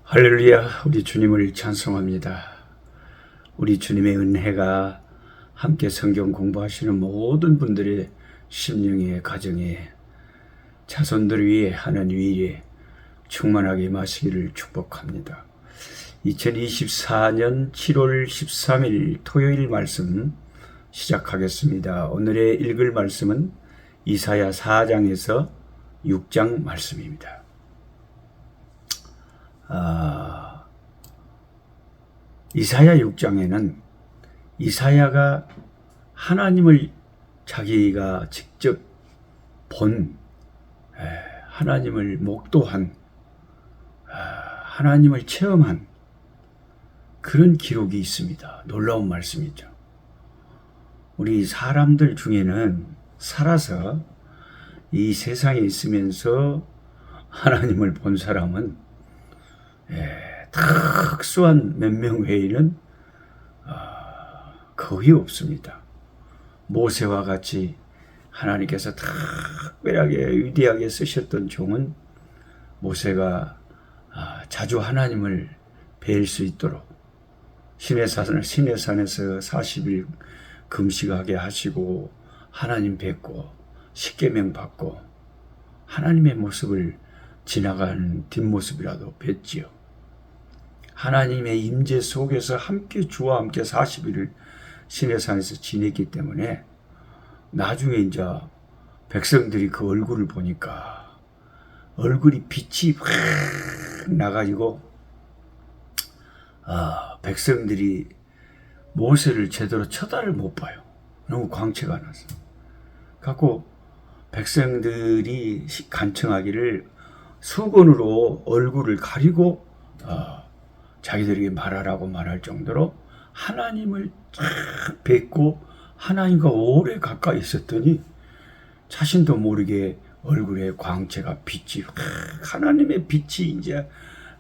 할렐루야, 우리 주님을 찬송합니다. 우리 주님의 은혜가 함께 성경 공부하시는 모든 분들의 심령에, 가정에, 자손들 위에 하는 위에 충만하게 임하시기를 축복합니다. 2024년 7월 13일 토요일 말씀 시작하겠습니다. 오늘의 읽을 말씀은 이사야 4장에서 6장 말씀입니다. 이사야 6장에는 이사야가 하나님을 자기가 직접 본, 하나님을 목도한, 하나님을 체험한 그런 기록이 있습니다. 놀라운 말씀이죠. 우리 사람들 중에는 살아서 이 세상에 있으면서 하나님을 본 사람은 특수한 몇 명 외에는 거의 없습니다. 모세와 같이 하나님께서 특별하게 위대하게 쓰셨던 종은 모세가 자주 하나님을 뵐 수 있도록 시내산에서 40일 금식하게 하시고 하나님 뵙고 십계명 받고 하나님의 모습을 지나가는 뒷모습이라도 뵀지요. 하나님의 임재 속에서 함께 주와 함께 40일을 시내산에서 지냈기 때문에 나중에 이제 백성들이 그 얼굴을 보니까 얼굴이 빛이 확 나가지고 백성들이 모세를 제대로 쳐다를 못 봐요. 너무 광채가 나서. 갖고 백성들이 간청하기를 수건으로 얼굴을 가리고 자기들에게 말하라고 말할 정도로 하나님을 쫙 뵙고 하나님과 오래 가까이 있었더니 자신도 모르게 얼굴에 광채가 빛이 하나님의 빛이 이제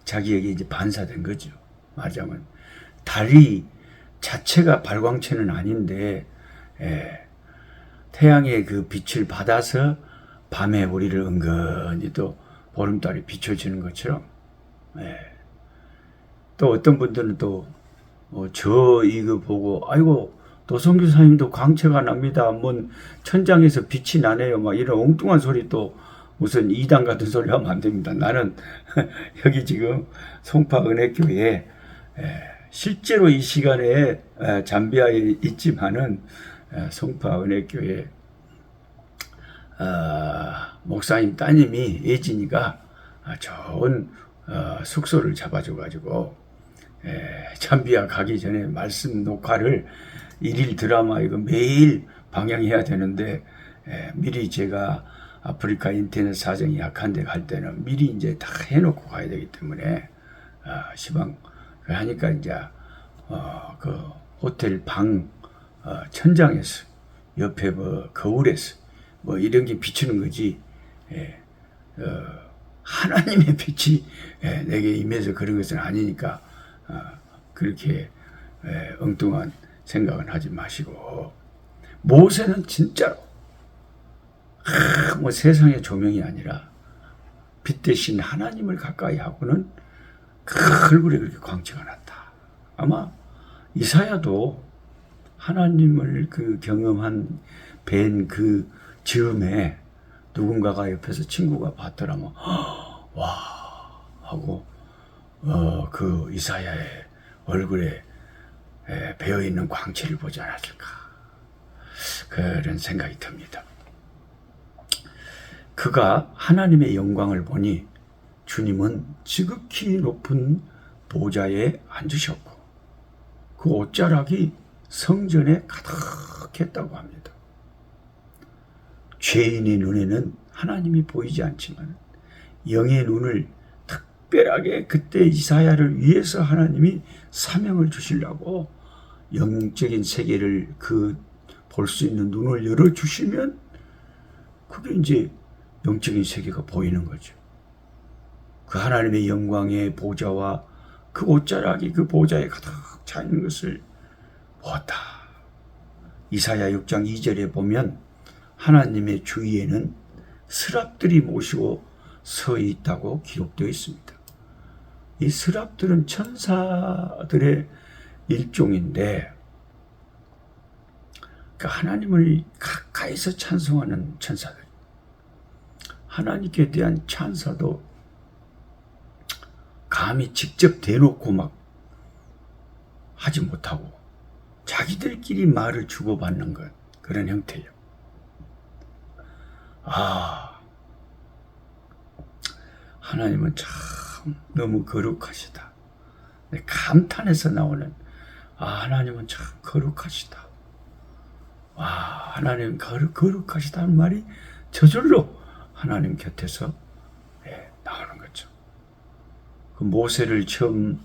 자기에게 이제 반사된 거죠. 말하자면 달이 자체가 발광체는 아닌데 태양의 그 빛을 받아서 밤에 우리를 은근히 또 보름달이 비춰지는 것처럼 또 어떤 분들은 또 저 이거 보고 아이고 도성교사님도 광채가 납니다. 뭔 천장에서 빛이 나네요. 막 이런 엉뚱한 소리 또 무슨 이단 같은 소리 하면 안 됩니다. 나는 여기 지금 송파 은혜교회에 실제로 이 시간에 잠비아에 있지만은 송파 은혜교회 목사님 따님이 예진이가 좋은 숙소를 잡아줘가지고 잠비아 가기 전에 말씀 녹화를 일일 드라마 이거 매일 방영해야 되는데 미리 제가 아프리카 인터넷 사정이 약한데 갈 때는 미리 이제 다 해놓고 가야 되기 때문에 시방 하니까 이제 그 호텔 방 천장에서 옆에 뭐 거울에서 뭐 이런 게 비추는 거지 하나님의 빛이 내게 임해서 그런 것은 아니니까 그렇게 엉뚱한 생각은 하지 마시고 모세는 진짜로 뭐 세상의 조명이 아니라 빛 대신 하나님을 가까이 하고는 그 얼굴에 그렇게 광채가 났다. 아마 이사야도 하나님을 그 경험한 뵌 그 즈음에 누군가가 옆에서 친구가 봤더라면 와 하고 그 이사야의 얼굴에 배어있는 광채를 보지 않았을까 그런 생각이 듭니다. 그가 하나님의 영광을 보니 주님은 지극히 높은 보좌에 앉으셨고 그 옷자락이 성전에 가득했다고 합니다. 죄인의 눈에는 하나님이 보이지 않지만 영의 눈을 특별하게 그때 이사야를 위해서 하나님이 사명을 주시려고 영적인 세계를 볼 수 있는 눈을 열어주시면 그게 이제 영적인 세계가 보이는 거죠. 그 하나님의 영광의 보좌와 그 옷자락이 그 보좌에 가득 차 있는 것을 보았다. 이사야 6장 2절에 보면 하나님의 주위에는 스랍들이 모시고 서 있다고 기록되어 있습니다. 이 스랍들은 천사들의 일종인데, 그 하나님을 가까이서 찬송하는 천사들, 하나님께 대한 찬사도 감히 직접 대놓고 막 하지 못하고 자기들끼리 말을 주고받는 것, 그런 형태예요. 하나님은 참 너무 거룩하시다. 감탄에서 나오는 하나님은 참 거룩하시다. 하나님 거룩하시다는 말이 저절로 하나님 곁에서 나오는 거죠. 그 모세를 처음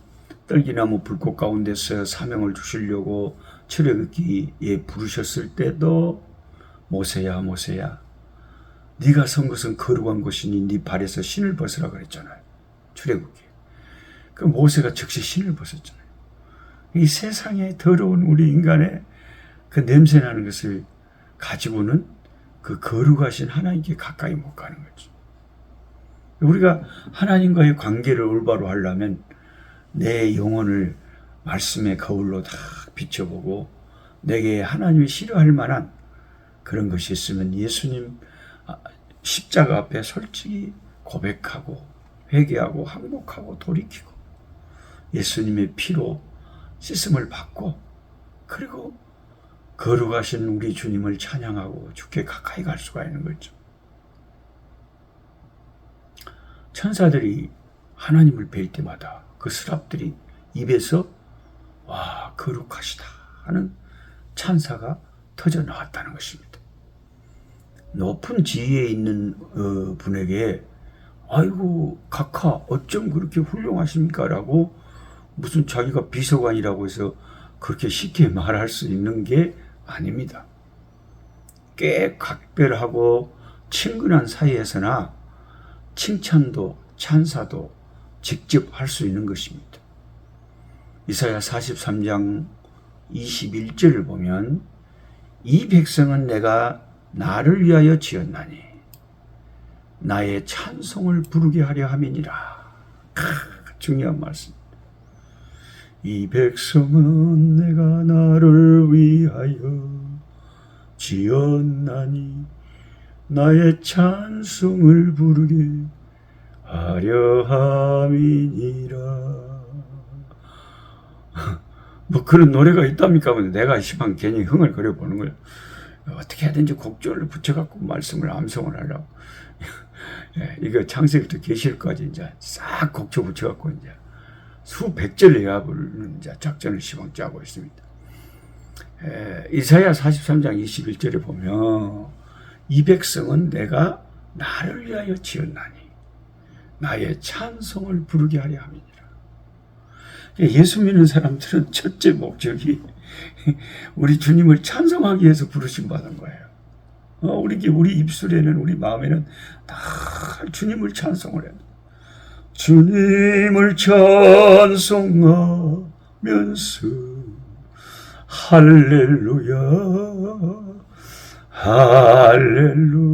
떨기나무 불꽃 가운데서 사명을 주시려고 출애굽기에 부르셨을 때도 모세야 모세야 네가 선 것은 거룩한 곳이니 네 발에서 신을 벗으라 그랬잖아요. 출애굽기. 그 모세가 즉시 신을 벗었잖아요. 이 세상에 더러운 우리 인간의 그 냄새나는 것을 가지고는 그 거룩하신 하나님께 가까이 못 가는 거죠. 우리가 하나님과의 관계를 올바로 하려면 내 영혼을 말씀의 거울로 다 비춰보고 내게 하나님이 싫어할 만한 그런 것이 있으면 예수님 십자가 앞에 솔직히 고백하고 회개하고 항복하고 돌이키고 예수님의 피로 씻음을 받고 그리고 거룩하신 우리 주님을 찬양하고 주께 가까이 갈 수가 있는 거죠. 천사들이 하나님을 뵐 때마다 그 스랍들이 입에서 와 거룩하시다 하는 찬사가 터져 나왔다는 것입니다. 높은 지위에 있는 분에게 아이고 각하 어쩜 그렇게 훌륭하십니까? 라고 무슨 자기가 비서관이라고 해서 그렇게 쉽게 말할 수 있는 게 아닙니다. 꽤 각별하고 친근한 사이에서나 칭찬도 찬사도 직접 할 수 있는 것입니다. 이사야 43장 21절을 보면 이 백성은 내가 나를 위하여 지었나니 나의 찬송을 부르게 하려 함이니라. 중요한 말씀. 이 백성은 내가 나를 위하여 지었나니 나의 찬송을 부르게 하려 함이니라. 뭐 그런 노래가 있답니까? 내가 시방 괜히 흥을 그려보는 거예요. 어떻게 하든지 곡조를 붙여갖고 말씀을 암송을 하려고. 이거 창세기부터 계시록까지 이제 싹 곡조 붙여갖고 이제 수백 절 내야 부르는 이제 작전을 시방 짜고 있습니다. 이사야 43장 21절에 보면 이 백성은 내가 나를 위하여 지었나니 나의 찬송을 부르게 하려 함이니라. 예수 믿는 사람들은 첫째 목적이 우리 주님을 찬송하기 위해서 부르심 받은 거예요. 우리 입술에는 우리 마음에는 다 주님을 찬송을 해요. 주님을 찬송하면서 할렐루야 할렐루야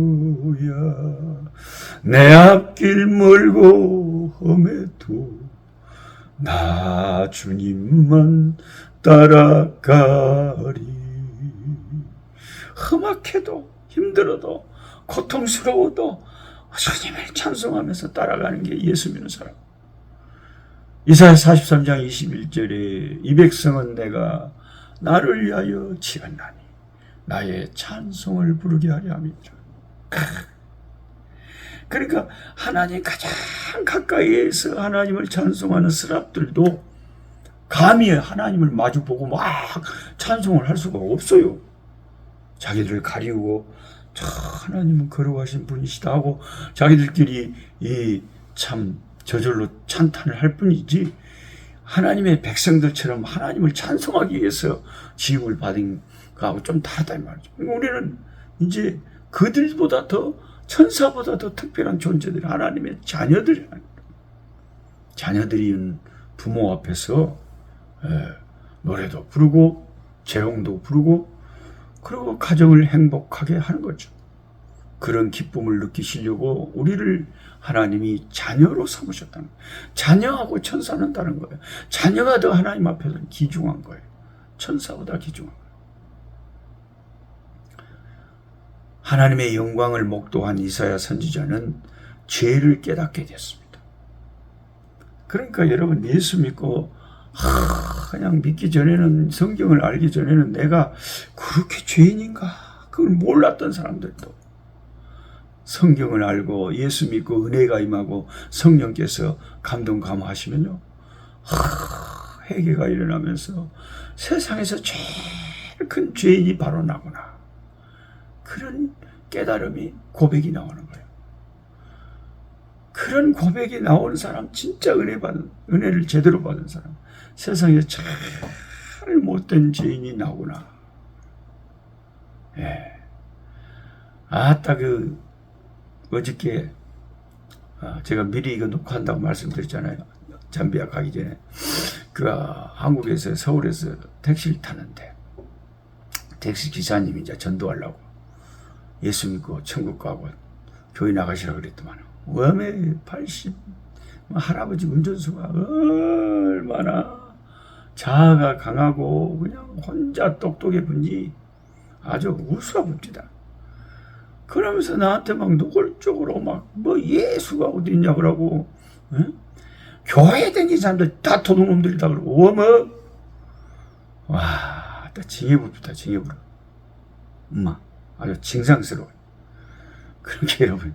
내 앞길 멀고 험해도 나 주님만 따라가리. 험악해도 힘들어도 고통스러워도 주님을 찬송하면서 따라가는 게 예수 믿는 사람. 이사야 43장 21절에 이 백성은 내가 나를 위하여 지었나니 나의 찬송을 부르게 하려 함이니라. 그러니까 하나님 가장 가까이에서 하나님을 찬송하는 스랍들도 감히 하나님을 마주보고 막 찬송을 할 수가 없어요. 자기들을 가리우고 하나님은 거룩하신 분이시다 하고 자기들끼리 참 저절로 찬탄을 할 뿐이지 하나님의 백성들처럼 하나님을 찬송하기 위해서 지음을 받은 거하고 좀 다르다 이 말이죠. 우리는 이제 그들보다 더 천사보다 더 특별한 존재들, 하나님의 자녀들인 부모 앞에서 노래도 부르고 재롱도 부르고 그리고 가정을 행복하게 하는 거죠. 그런 기쁨을 느끼시려고 우리를 하나님이 자녀로 삼으셨다는 거예요. 자녀하고 천사는 다른 거예요. 자녀가 더 하나님 앞에서는 귀중한 거예요. 천사보다 귀중한 거예요. 하나님의 영광을 목도한 이사야 선지자는 죄를 깨닫게 됐습니다. 그러니까 여러분, 예수 믿고 그냥 믿기 전에는, 성경을 알기 전에는 내가 그렇게 죄인인가 그걸 몰랐던 사람들도 성경을 알고 예수 믿고 은혜가 임하고 성령께서 감동 감화하시면요, 회개가 일어나면서 세상에서 제일 큰 죄인이 바로 나구나, 그런 깨달음이, 고백이 나오는 거예요. 그런 고백이 나오는 사람, 진짜 은혜를 제대로 받은 사람, 세상에 제일 못된 죄인이 나오구나. 예. 아따, 어저께 제가 미리 이거 녹화한다고 말씀드렸잖아요. 잠비아 가기 전에. 한국에서, 서울에서 택시를 타는데 택시 기사님이 이제 전도하려고 예수 믿고 천국 가고 교회 나가시라고 그랬더만, 웜에 80 할아버지 운전수가 얼마나 자아가 강하고 그냥 혼자 똑똑해 분이 아주 우스워봅니다. 그러면서 나한테 막 노골적으로 막 예수가 어디 있냐고 그러고, 응? 교회에 다니는 사람들 다 도둑놈들이다 그러고, 와, 또 징해부르다, 징해부르. 엄마, 아주 징상스러워. 그렇게 여러분,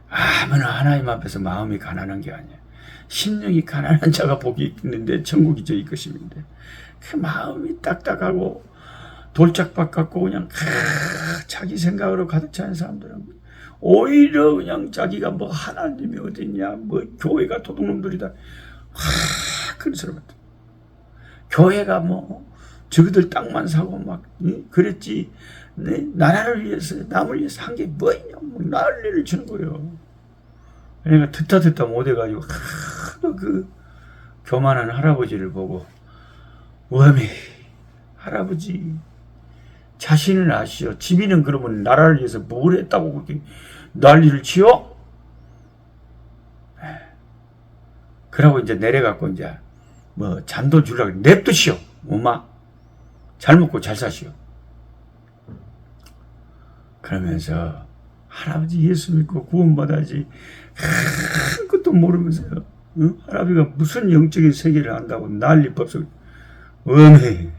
아무나 하나님 앞에서 마음이 가난한 게 아니에요. 심령이 가난한 자가 복이 있는데 천국이 저희 것임인데, 그 마음이 딱딱하고 돌짝밭 같고 그냥 자기 생각으로 가득 차는 사람들은 오히려 그냥 자기가 하나님이 어디 있냐, 교회가 도둑놈들이다, 그런 사람 같아. 교회가 저기들 땅만 사고 막 그랬지, 나라를 위해서, 남을 위해서 한 게 뭐냐, 난리를 치는 거예요. 그러니까 듣다 못해가지고 하도 교만한 할아버지를 보고, 웜이 할아버지 자신은 아시오. 집이는 그러면 나라를 위해서 뭘 했다고 그렇게 난리를 치요? 그러고 이제 내려갖고 이제 잔돈 주려고 냅두시오. 엄마 잘 먹고 잘 사시오. 그러면서 할아버지 예수 믿고 구원받아야지 아무것도 모르면서요, 응? 할아버지가 무슨 영적인 세계를 안다고 난리 법석. 어메.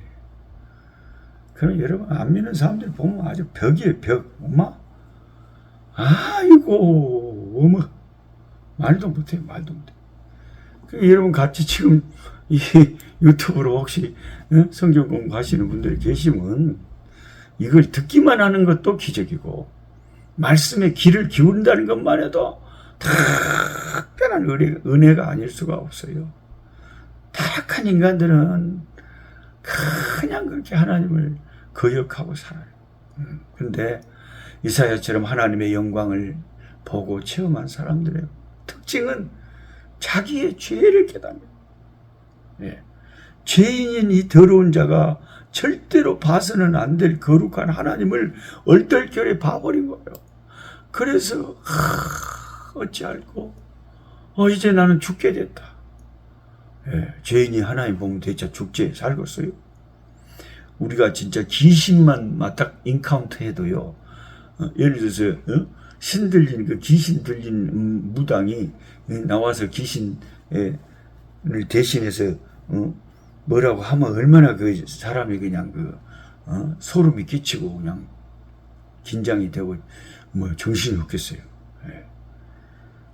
그럼 여러분, 안 믿는 사람들 보면 아주 벽이에요, 벽. 엄마? 아이고, 어머. 말도 못해, 말도 못해. 여러분 같이 지금 이 유튜브로 혹시 성경 공부하시는 분들이 계시면 이걸 듣기만 하는 것도 기적이고, 말씀에 귀를 기울인다는 것만 해도 특별한 은혜가 아닐 수가 없어요. 타락한 인간들은 그냥 그렇게 하나님을 거역하고 살아요. 근데 이사야처럼 하나님의 영광을 보고 체험한 사람들의 특징은 자기의 죄를 깨닫는, 죄인인 이 더러운 자가 절대로 봐서는 안 될 거룩한 하나님을 얼떨결에 봐버린 거예요. 그래서 어찌할꼬 이제 나는 죽게 됐다. 죄인이 하나님 보면 대체 죽지 살겠어요? 우리가 진짜 귀신만 딱 인카운트 해도요, 예를 들어서 신 들린 귀신 들린 무당이 나와서 귀신을 대신해서 뭐라고 하면 얼마나 그 사람이 그냥 소름이 끼치고 그냥 긴장이 되고 정신이 없겠어요.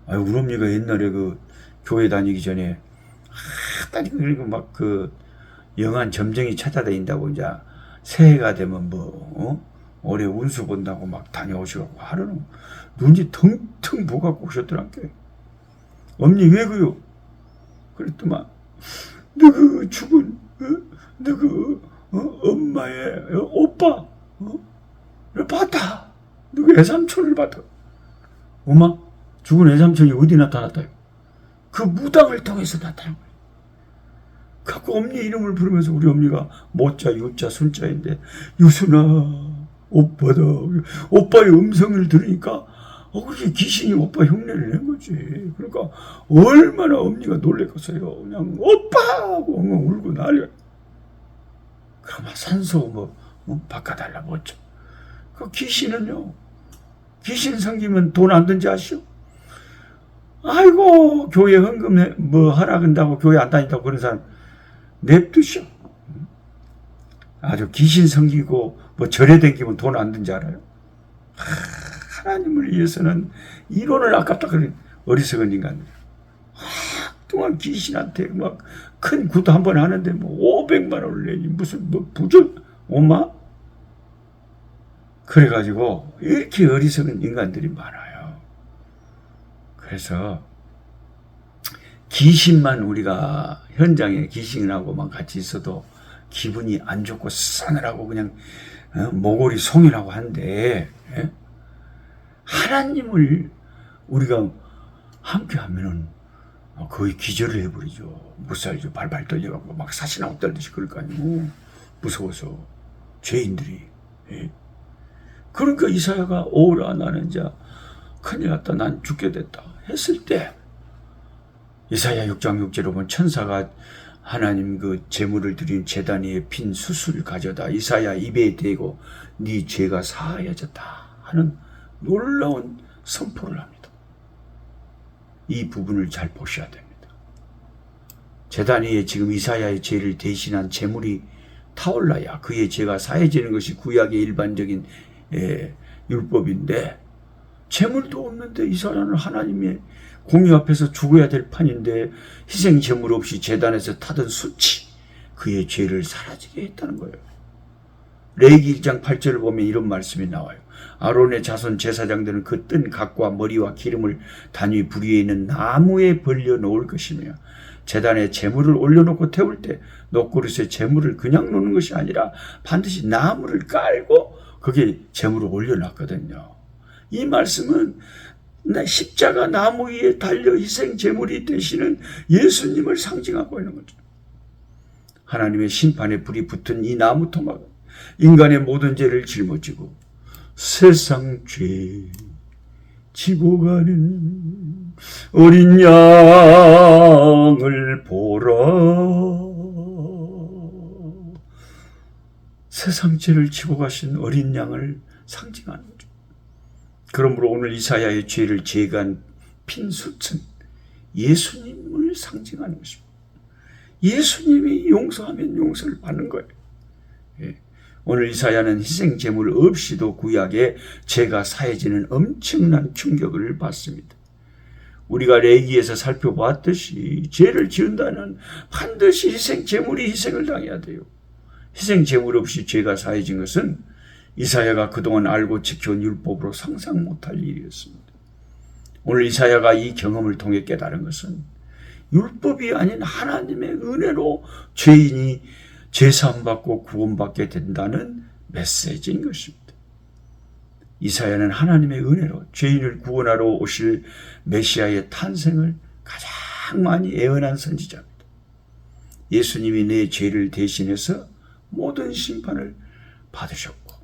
우리 엄니가 옛날에 교회 다니기 전에 그리고 막 영한 점쟁이 찾아다닌다고 이제 새해가 되면 올해 운수 본다고 막 다녀오시고 하루는 눈이 텅텅 부어갖고 오셨더란께. 엄니 왜 그요? 그랬더만 너그 죽은 너그 엄마의 오빠 를 봤다. 너그 애삼촌을 봤다. 엄마 죽은 애삼촌이 어디 나타났다? 그 무당을 통해서 나타난 거예요. 갖고 엄니 이름을 부르면서 우리 엄니가 모자 유자 순자인데, 유순아 오빠의 음성을 들으니까 그게 귀신이 오빠 흉내를 낸 거지. 그러니까 얼마나 엄니가 놀랬겠어요. 그냥 오빠 하고 엉엉 울고 난리야. 그러면 산소 바꿔달라 뭐죠. 그 귀신은요, 귀신 섬기면 돈 안 든지 아시오? 아이고 교회 헌금 하라 그런다고 교회 안 다닌다고 그런 사람 냅두셔. 아주 귀신 섬기고 절에 댕기면 돈 안 든지 알아요? 하나님을 위해서는 이론을 아깝다 그런 어리석은 인간들. 동안 귀신한테 막 큰 구도 한 번 하는데 500만 원을 내니 무슨 부정 엄마? 그래가지고 이렇게 어리석은 인간들이 많아요. 그래서 귀신만 우리가 현장에 귀신하고만 같이 있어도 기분이 안 좋고 싸늘하고 그냥 모골이 송이라고 한데, 하나님을 우리가 함께 하면은 거의 기절을 해버리죠. 물살이죠. 발발 떨려가고 막 사시나무 떨듯이 그럴 거 아니고 무서워서 죄인들이. 그러니까 이사야가 오라 나는 자 큰일 났다 난 죽게 됐다 했을 때 이사야 6장 6절에 보면 천사가 하나님 그 제물을 드린 제단 위에 핀 숯을 가져다 이사야 입에 대고 네 죄가 사하여졌다 하는 놀라운 선포를 합니다. 이 부분을 잘 보셔야 됩니다. 제단 위에 지금 이사야의 죄를 대신한 제물이 타올라야 그의 죄가 사해지는 것이 구약의 일반적인 율법인데 제물도 없는데 이사야는 하나님의 공의 앞에서 죽어야 될 판인데 희생 제물 없이 제단에서 타던 숯이 그의 죄를 사라지게 했다는 거예요. 레위기 1장 8절을 보면 이런 말씀이 나와요. 아론의 자손 제사장들은 그 뜬 각과 머리와 기름을 단위 불 위에 있는 나무에 벌려 놓을 것이며 제단에 제물을 올려놓고 태울 때 녹그릇에 제물을 그냥 놓는 것이 아니라 반드시 나무를 깔고 거기에 제물을 올려놨거든요. 이 말씀은 십자가 나무 위에 달려 희생 제물이 되시는 예수님을 상징하고 있는 거죠. 하나님의 심판의 불이 붙은 이 나무 토막은 인간의 모든 죄를 짊어지고 세상 죄 지고 가는 어린 양을 보라. 세상 죄를 지고 가신 어린 양을 상징하는 거죠. 그러므로 오늘 이사야의 죄를 제거한 핀 숯은 예수님을 상징하는 것입니다. 예수님이 용서하면 용서를 받는 거예요. 오늘 이사야는 희생 제물 없이도 구약에 죄가 사해지는 엄청난 충격을 받습니다. 우리가 레위기에서 살펴봤듯이 죄를 지은다는 반드시 희생 제물이 희생을 당해야 돼요. 희생 제물 없이 죄가 사해진 것은 이사야가 그동안 알고 지켜온 율법으로 상상 못할 일이었습니다. 오늘 이사야가 이 경험을 통해 깨달은 것은 율법이 아닌 하나님의 은혜로 죄인이 죄사함받고 구원받게 된다는 메시지인 것입니다. 이사야는 하나님의 은혜로 죄인을 구원하러 오실 메시아의 탄생을 가장 많이 예언한 선지자입니다. 예수님이 내 죄를 대신해서 모든 심판을 받으셨고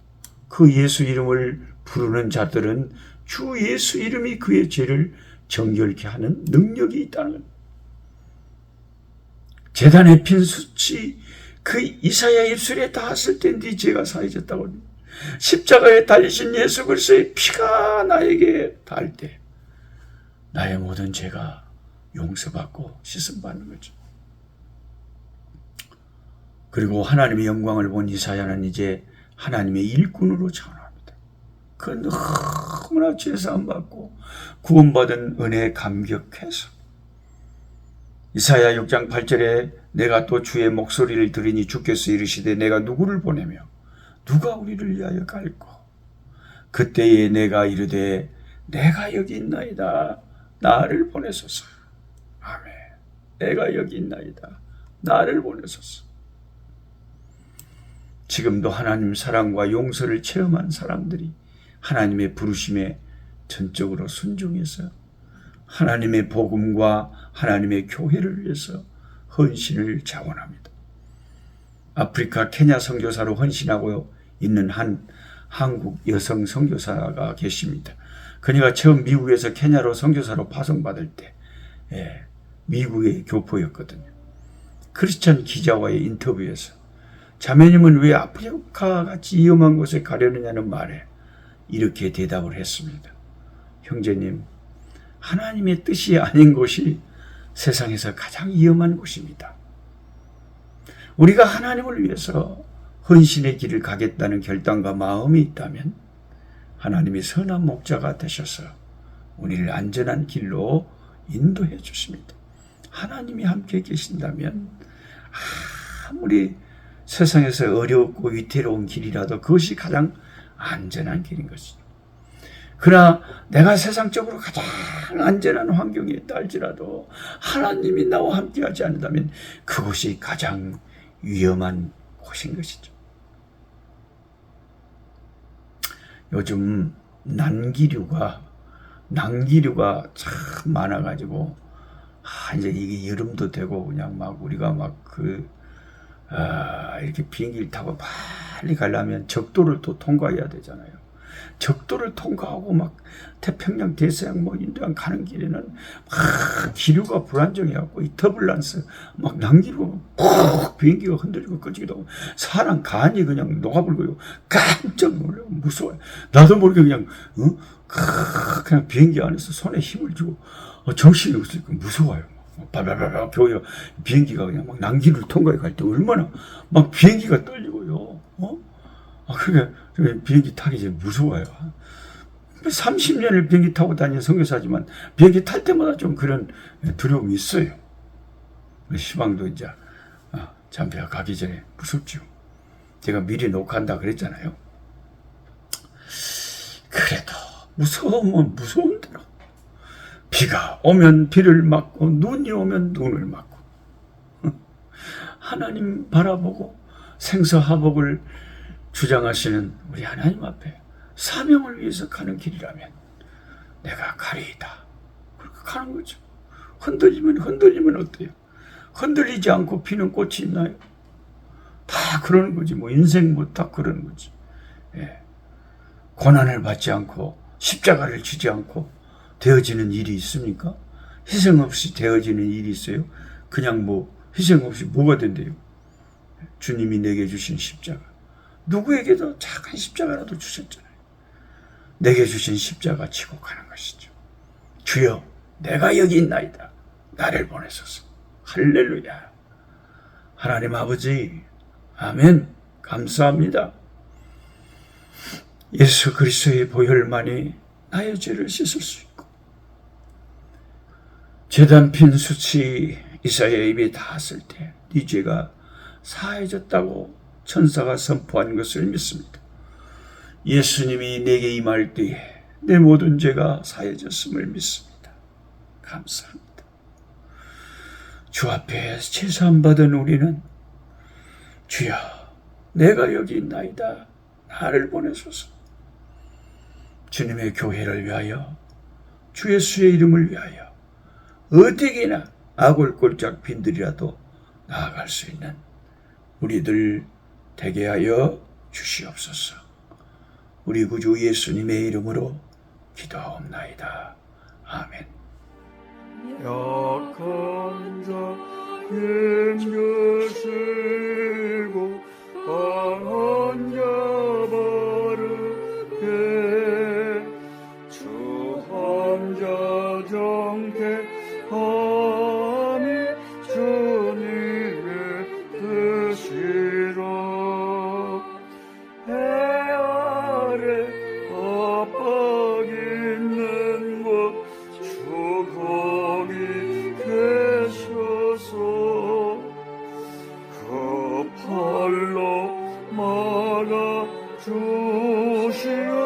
그 예수 이름을 부르는 자들은 주 예수 이름이 그의 죄를 정결케 하는 능력이 있다는 겁니다. 제단에 핀 숯이 그 이사야 입술에 닿았을 때 네 죄가 사해졌다고 합니다. 십자가에 달리신 예수 그리스도의 피가 나에게 닿을 때 나의 모든 죄가 용서받고 씻음받는 거죠. 그리고 하나님의 영광을 본 이사야는 이제 하나님의 일꾼으로 자원합니다. 그 너무나 죄사함받고 구원받은 은혜에 감격해서 이사야 6장 8절에 내가 또 주의 목소리를 들으니 주께서 이르시되 내가 누구를 보내며 누가 우리를 위하여 갈꼬. 그때에 내가 이르되 내가 여기 있나이다. 나를 보내소서. 아멘. 내가 여기 있나이다. 나를 보내소서. 지금도 하나님 사랑과 용서를 체험한 사람들이 하나님의 부르심에 전적으로 순종해서 하나님의 복음과 하나님의 교회를 위해서 헌신을 자원합니다. 아프리카 케냐 선교사로 헌신하고 있는 한 한국 여성 선교사가 계십니다. 그녀가 처음 미국에서 케냐로 선교사로 파송받을 때 미국의 교포였거든요. 크리스찬 기자와의 인터뷰에서 자매님은 왜 아프리카 같이 위험한 곳에 가려느냐는 말에 이렇게 대답을 했습니다. 형제님, 하나님의 뜻이 아닌 곳이 세상에서 가장 위험한 곳입니다. 우리가 하나님을 위해서 헌신의 길을 가겠다는 결단과 마음이 있다면 하나님이 선한 목자가 되셔서 우리를 안전한 길로 인도해 주십니다. 하나님이 함께 계신다면 아무리 세상에서 어렵고 위태로운 길이라도 그것이 가장 안전한 길인 것이죠. 그러나 내가 세상적으로 가장 안전한 환경에 있다 할지라도 하나님이 나와 함께하지 않는다면 그곳이 가장 위험한 곳인 것이죠. 요즘 난기류가 참 많아가지고 이제 이게 여름도 되고 그냥 막 우리가 이렇게 비행기를 타고 빨리 가려면 적도를 또 통과해야 되잖아요. 적도를 통과하고 막 태평양, 대서양, 인도양 가는 길에는 막 기류가 불안정해갖고 이 터블란스 막 난기로 푹 비행기가 흔들리고 꺼지기도 하고 사람 간이 그냥 녹아불고요. 깜짝 놀라요. 무서워요. 나도 모르게 그냥 비행기 안에서 손에 힘을 주고 정신이 없으니까 무서워요. 바바바바 비행기가 그냥 막 난기를 통과해 갈 때 얼마나 막 비행기가 떨리고요. 그러니까 비행기 타기 전에 무서워요. 30년을 비행기 타고 다니는 선교사지만 비행기 탈 때마다 좀 그런 두려움이 있어요. 시방도 이제 잠비아 가기 전에 무섭죠. 제가 미리 녹화한다 그랬잖아요. 그래도 무서우면 무서운 대로 비가 오면 비를 맞고 눈이 오면 눈을 맞고 하나님 바라보고 생사화복을 주장하시는 우리 하나님 앞에 사명을 위해서 가는 길이라면 내가 가리이다. 그렇게 가는 거죠. 흔들리면 어때요? 흔들리지 않고 피는 꽃이 있나요? 다 그러는 거지. 인생 다 그러는 거지. 고난을 받지 않고 십자가를 지지 않고 되어지는 일이 있습니까? 희생 없이 되어지는 일이 있어요? 그냥 희생 없이 뭐가 된대요? 주님이 내게 주신 십자가. 누구에게도 작은 십자가라도 주셨잖아요. 내게 주신 십자가 지고 가는 것이죠. 주여, 내가 여기 있나이다. 나를 보내소서. 할렐루야. 하나님 아버지, 아멘. 감사합니다. 예수 그리스도의 보혈만이 나의 죄를 씻을 수 있고 제단핀 수치 이사야의 입에 닿았을 때 네 죄가 사해졌다고 천사가 선포한 것을 믿습니다. 예수님이 내게 임할 때에 내 모든 죄가 사해졌음을 믿습니다. 감사합니다. 주 앞에 제사함받은 우리는 주여, 내가 여기 있나이다. 나를 보내소서. 주님의 교회를 위하여, 주 예수의 이름을 위하여 어디에나 아골골짝 빈들이라도 나아갈 수 있는 우리들 되게 하여 주시옵소서. 우리 구주 예수님의 이름으로 기도하옵나이다. 아멘. 약한 자 힘주시고 강한 자 바르게 주 함자 정택함이 주님의 뜻이라. 해 아래 압박 있는 곳 주 거기 계셔서 그 팔로 막아 주시오.